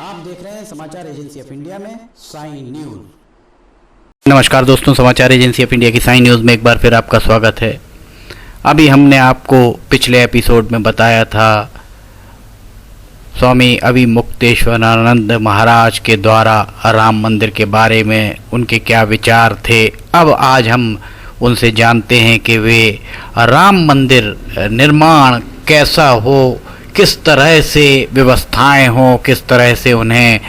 आप देख रहे हैं समाचार एजेंसी ऑफ इंडिया में साइन न्यूज। नमस्कार दोस्तों, समाचार एजेंसी ऑफ इंडिया की साइन न्यूज़ में एक बार फिर आपका स्वागत है। अभी हमने आपको पिछले एपिसोड में बताया था स्वामी अविमुक्तेश्वरानंद महाराज के द्वारा राम मंदिर के बारे में उनके क्या विचार थे। अब आज हम उनसे जानते हैं कि वे राम मंदिर निर्माण कैसा हो, किस तरह से व्यवस्थाएं हों, किस तरह से उन्हें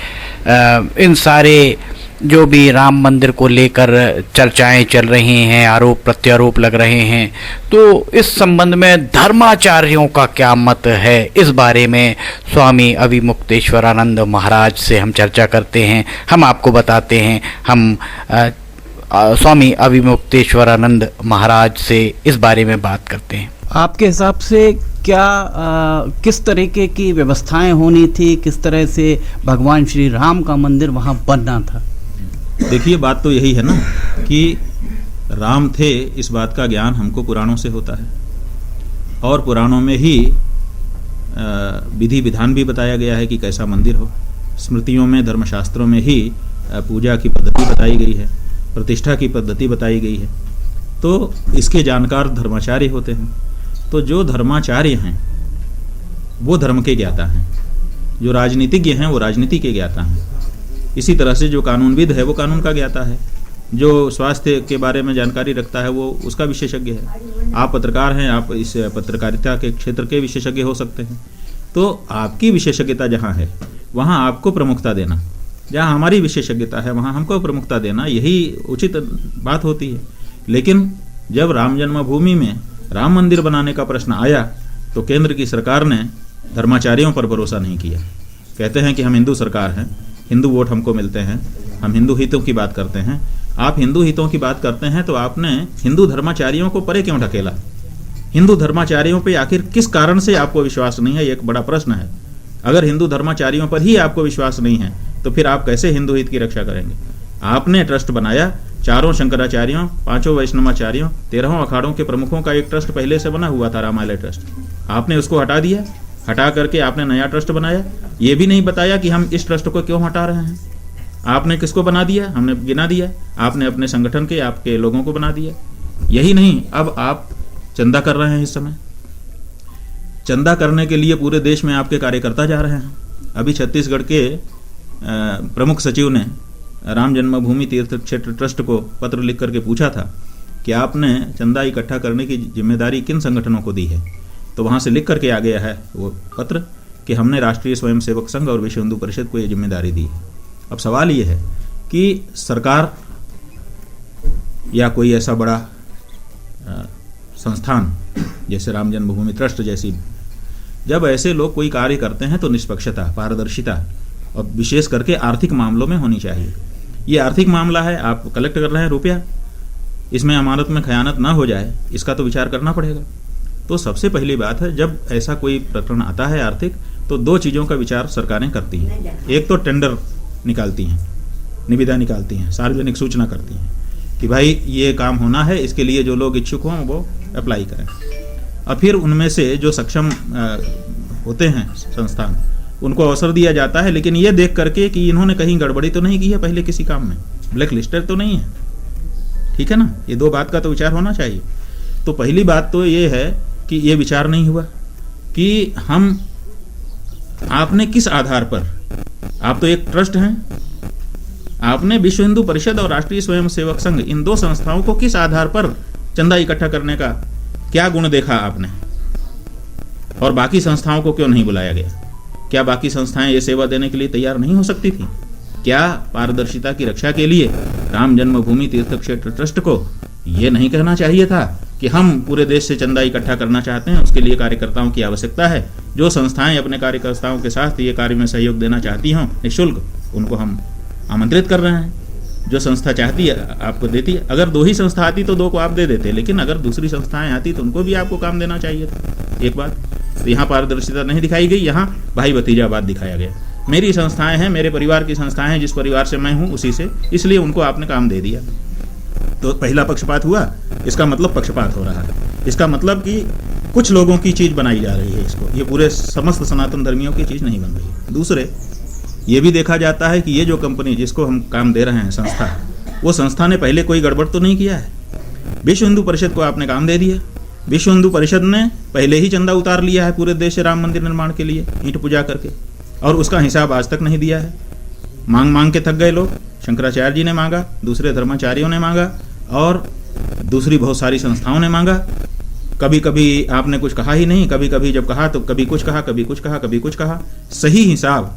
इन सारे जो भी राम मंदिर को लेकर चर्चाएं चल रही हैं, आरोप प्रत्यारोप लग रहे हैं, तो इस संबंध में धर्माचार्यों का क्या मत है, इस बारे में स्वामी अविमुक्तेश्वरानंद महाराज से हम चर्चा करते हैं। हम आपको बताते हैं, हम स्वामी अविमुक्तेश्वरानंद महाराज से इस बारे में बात करते हैं। आपके हिसाब से क्या किस तरीके की व्यवस्थाएं होनी थी, किस तरह से भगवान श्री राम का मंदिर वहां बनना था? देखिए, बात तो यही है ना कि राम थे, इस बात का ज्ञान हमको पुराणों से होता है और पुराणों में ही विधि विधान भी बताया गया है कि कैसा मंदिर हो। स्मृतियों में, धर्मशास्त्रों में ही पूजा की पद्धति बताई गई है, प्रतिष्ठा की पद्धति बताई गई है। तो इसके जानकार धर्माचार्य होते हैं। तो जो धर्माचार्य हैं वो धर्म के ज्ञाता हैं, जो राजनीतिज्ञ हैं वो राजनीति के ज्ञाता हैं। इसी तरह से जो कानूनविद है वो कानून का ज्ञाता है, जो स्वास्थ्य के बारे में जानकारी रखता है वो उसका विशेषज्ञ है। आप पत्रकार हैं, आप इस पत्रकारिता के क्षेत्र के विशेषज्ञ हो सकते हैं। तो आपकी विशेषज्ञता जहाँ है वहाँ आपको प्रमुखता देना, जहाँ हमारी विशेषज्ञता है वहाँ हमको प्रमुखता देना, यही उचित बात होती है। लेकिन जब राम जन्मभूमि में राम मंदिर बनाने का प्रश्न आया तो केंद्र की सरकार ने धर्माचार्यों पर भरोसा नहीं किया। कहते हैं कि हम हिंदू सरकार हैं, हिंदू वोट हमको मिलते हैं, हम हिंदू हितों की बात करते हैं। आप हिंदू हितों की बात करते हैं तो आपने हिंदू धर्माचार्यों को परे क्यों ढकेला? हिंदू धर्माचार्यों पे आखिर किस कारण से आपको विश्वास नहीं है, ये एक बड़ा प्रश्न है। अगर हिंदू धर्माचार्यों पर ही आपको विश्वास नहीं है तो फिर आप कैसे हिंदू हित की रक्षा करेंगे? आपने ट्रस्ट बनाया, चारों शंकराचार्यों, पांचों वैष्णवाचार्यों, 13 अखाड़ों के प्रमुखों का एक ट्रस्ट पहले से बना हुआ था, रामालय ट्रस्ट। आपने उसको हटा दिया, हटा करके आपने नया ट्रस्ट बनाया। ये भी नहीं बताया कि हम इस ट्रस्ट को क्यों हटा रहे हैं। आपने किसको बना दिया? हमने गिना दिया। आपने अपने संगठन के, आपके लोगों को बना दिया। यही नहीं, अब आप चंदा कर रहे हैं। इस समय चंदा करने के लिए पूरे देश में आपके कार्यकर्ता जा रहे हैं। अभी छत्तीसगढ़ के प्रमुख सचिव ने राम जन्मभूमि तीर्थ क्षेत्र ट्रस्ट को पत्र लिख करके पूछा था कि आपने चंदा इकट्ठा करने की जिम्मेदारी किन संगठनों को दी है। तो वहाँ से लिख करके आ गया है वो पत्र कि हमने राष्ट्रीय स्वयंसेवक संघ और विश्व हिंदू परिषद को ये जिम्मेदारी दी है। अब सवाल ये है कि सरकार या कोई ऐसा बड़ा संस्थान जैसे राम जन्मभूमि ट्रस्ट जैसी, जब ऐसे लोग कोई कार्य करते हैं तो निष्पक्षता, पारदर्शिता और विशेष करके आर्थिक मामलों में होनी चाहिए। ये आर्थिक मामला है, आप कलेक्ट कर रहे हैं रुपया, इसमें अमानत में खयानत ना हो जाए, इसका तो विचार करना पड़ेगा। तो सबसे पहली बात है, जब ऐसा कोई प्रकरण आता है आर्थिक, तो 2 चीज़ों का विचार सरकारें करती हैं। एक तो टेंडर निकालती हैं, निविदा निकालती हैं, सार्वजनिक सूचना करती हैं कि भाई ये काम होना है, इसके लिए जो लोग इच्छुक हों वो अप्लाई करें। और फिर उनमें से जो सक्षम होते हैं संस्थान, उनको अवसर दिया जाता है, लेकिन ये देख करके कि इन्होंने कहीं गड़बड़ी तो नहीं की है पहले किसी काम में, ब्लैक लिस्टेड तो नहीं है। ठीक है ना, ये 2 बात का तो विचार होना चाहिए। तो पहली बात तो ये है कि ये विचार नहीं हुआ कि हम, आपने किस आधार पर, आप तो एक ट्रस्ट हैं, आपने विश्व हिंदू परिषद और राष्ट्रीय स्वयंसेवक संघ, इन 2 संस्थाओं को किस आधार पर चंदा इकट्ठा करने का क्या गुण देखा आपने, और बाकी संस्थाओं को क्यों नहीं बुलाया गया? क्या बाकी संस्थाएं ये सेवा देने के लिए तैयार नहीं हो सकती थी? क्या पारदर्शिता की रक्षा के लिए राम जन्मभूमि तीर्थ क्षेत्र ट्रस्ट को ये नहीं कहना चाहिए था कि हम पूरे देश से चंदा इकट्ठा करना चाहते हैं, उसके लिए कार्यकर्ताओं की आवश्यकता है, जो संस्थाएं अपने कार्यकर्ताओं के साथ ये कार्य में सहयोग देना चाहती हों निःशुल्क, उनको हम आमंत्रित कर रहे हैं। जो संस्था चाहती है आपको देती है। अगर 2 ही संस्था आती तो 2 को आप दे देते, लेकिन अगर दूसरी संस्थाएं आती तो उनको भी आपको काम देना चाहिए था। एक बात तो यहाँ पारदर्शिता नहीं दिखाई गई, यहाँ भाई भतीजावाद दिखाया गया। मेरी संस्थाएं हैं, मेरे परिवार की संस्थाएं हैं, जिस परिवार से मैं हूँ उसी से, इसलिए उनको आपने काम दे दिया। तो पहला पक्षपात हुआ, इसका मतलब पक्षपात हो रहा है। इसका मतलब कि कुछ लोगों की चीज़ बनाई जा रही है इसको, ये पूरे समस्त सनातन धर्मियों की चीज़ नहीं बन रही है। दूसरे, ये भी देखा जाता है कि ये जो कंपनी जिसको हम काम दे रहे हैं, संस्था, वो संस्था ने पहले कोई गड़बड़ तो नहीं किया है। विश्व हिंदू परिषद को आपने काम दे दिया, विश्व हिंदू परिषद ने पहले ही चंदा उतार लिया है पूरे देश से राम मंदिर निर्माण के लिए ईंट पूजा करके, और उसका हिसाब आज तक नहीं दिया है। मांग मांग के थक गए लोग। शंकराचार्य जी ने मांगा, दूसरे धर्माचार्यों ने मांगा, और दूसरी बहुत सारी संस्थाओं ने मांगा। कभी कभी आपने कुछ कहा ही नहीं, कभी कभी जब कहा तो कभी कुछ कहा, कभी कुछ कहा, कभी कुछ कहा। सही हिसाब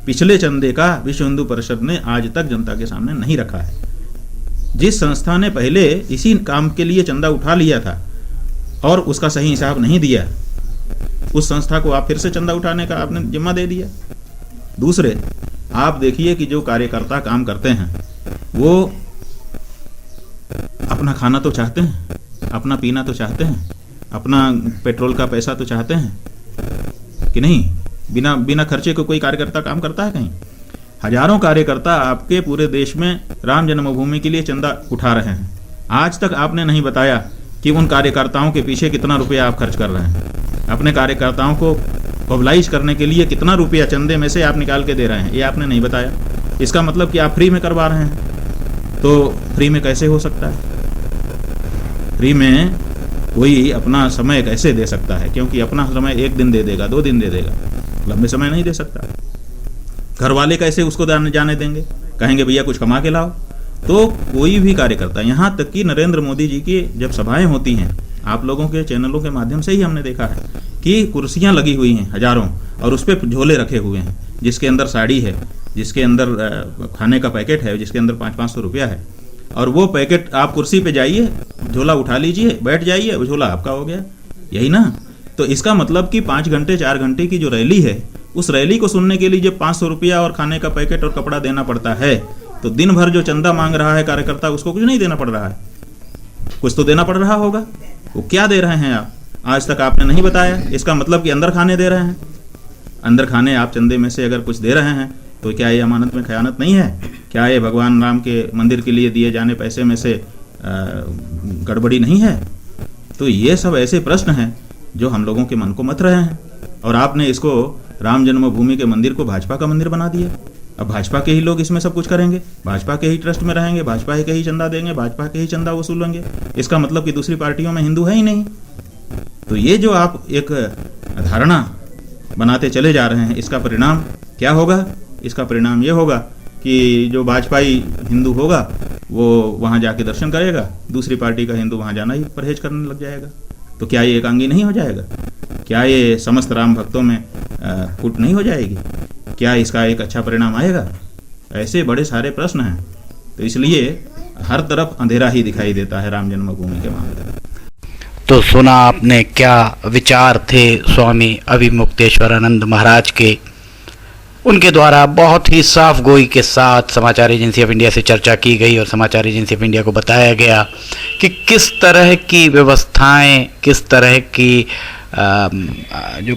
पिछले चंदे का विश्व हिंदू परिषद ने आज तक जनता के सामने नहीं रखा है। जिस संस्था ने पहले इसी काम के लिए चंदा उठा लिया था और उसका सही हिसाब नहीं दिया, उस संस्था को आप फिर से चंदा उठाने का आपने जिम्मा दे दिया। दूसरे, आप देखिए कि जो कार्यकर्ता काम करते हैं वो अपना खाना तो चाहते हैं, अपना पीना तो चाहते हैं, अपना पेट्रोल का पैसा तो चाहते हैं कि नहीं? बिना खर्चे को कोई कार्यकर्ता काम करता है कहीं? हजारों कार्यकर्ता आपके पूरे देश में राम जन्मभूमि के लिए चंदा उठा रहे हैं। आज तक आपने नहीं बताया कि उन कार्यकर्ताओं के पीछे कितना रुपया आप खर्च कर रहे हैं। अपने कार्यकर्ताओं को मोबिलाइज करने के लिए कितना रुपया चंदे में से आप निकाल के दे रहे हैं, ये आपने नहीं बताया। इसका मतलब कि आप फ्री में करवा रहे हैं। तो फ्री में कैसे हो सकता है? फ्री में कोई अपना समय कैसे दे सकता है? क्योंकि अपना समय 1 दिन दे देगा, 2 दिन दे देगा, लंबे समय नहीं दे सकता। घर वाले कैसे उसको जाने देंगे? कहेंगे भैया कुछ कमा के लाओ। तो कोई भी कार्यकर्ता, यहाँ तक कि नरेंद्र मोदी जी की जब सभाएं होती हैं, आप लोगों के चैनलों के माध्यम से ही हमने देखा है कि कुर्सियां लगी हुई हैं हजारों, और उस पर झोले रखे हुए हैं जिसके अंदर साड़ी है, जिसके अंदर खाने का पैकेट है, जिसके अंदर 500-500 रुपया है, और वो पैकेट आप कुर्सी पे जाइए, झोला उठा लीजिए, बैठ जाइए, वो झोला आपका हो गया। यही ना? तो इसका मतलब कि 5 घंटे 4 घंटे की जो रैली है, उस रैली को सुनने के लिए जब 500 रुपया और खाने का पैकेट और कपड़ा देना पड़ता है, तो दिन भर जो चंदा मांग रहा है कार्यकर्ता, उसको कुछ नहीं देना पड़ रहा है, कुछ तो देना पड़ रहा होगा। वो क्या दे रहे हैं आप? आज तक आपने नहीं बताया। इसका मतलब कि अंदर खाने दे रहे हैं। अंदर खाने आप चंदे में से अगर कुछ दे रहे हैं तो क्या ये अमानत में खयानत नहीं है? क्या ये भगवान राम के मंदिर के लिए दिए जाने पैसे में से गड़बड़ी नहीं है? तो ये सब ऐसे प्रश्न हैं जो हम लोगों के मन को मथ रहे हैं। और आपने इसको राम जन्मभूमि के मंदिर को भाजपा का मंदिर बना दिया। अब भाजपा के ही लोग इसमें सब कुछ करेंगे, भाजपा के ही ट्रस्ट में रहेंगे, भाजपा के ही चंदा देंगे, भाजपा के ही चंदा वसूलेंगे। इसका मतलब कि दूसरी पार्टियों में हिंदू है ही नहीं। तो ये जो आप एक धारणा बनाते चले जा रहे हैं, इसका परिणाम क्या होगा? इसका परिणाम ये होगा कि जो भाजपाई हिंदू होगा वो वहाँ जाके दर्शन करेगा, दूसरी पार्टी का हिंदू वहाँ जाना ही परहेज करने लग जाएगा। तो क्या ये एकांगी नहीं हो जाएगा? क्या ये समस्त राम भक्तों में फूट नहीं हो जाएगी? क्या इसका एक अच्छा परिणाम आएगा? ऐसे बड़े सारे प्रश्न हैं। तो इसलिए हर तरफ अंधेरा ही दिखाई देता है राम जन्मभूमि के मामले में। तो सुना आपने क्या विचार थे स्वामी अभिमुक्तेश्वरानंद महाराज के। उनके द्वारा बहुत ही साफ गोई के साथ समाचार एजेंसी ऑफ इंडिया से चर्चा की गई और समाचार एजेंसी ऑफ इंडिया को बताया गया कि किस तरह की व्यवस्थाएं, किस तरह की जो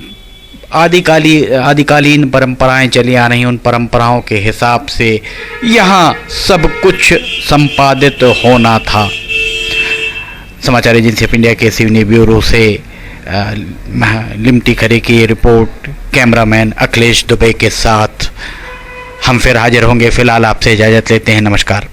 आदिकालीन परंपराएं चली आ रही, उन परंपराओं के हिसाब से यहाँ सब कुछ संपादित होना था। समाचार एजेंसी ऑफ इंडिया के सिवनी ब्यूरो से लिमटी खरे की रिपोर्ट कैमरामैन अखिलेश दुबे के साथ हम फिर हाजिर होंगे। फिलहाल आपसे इजाज़त लेते हैं। नमस्कार।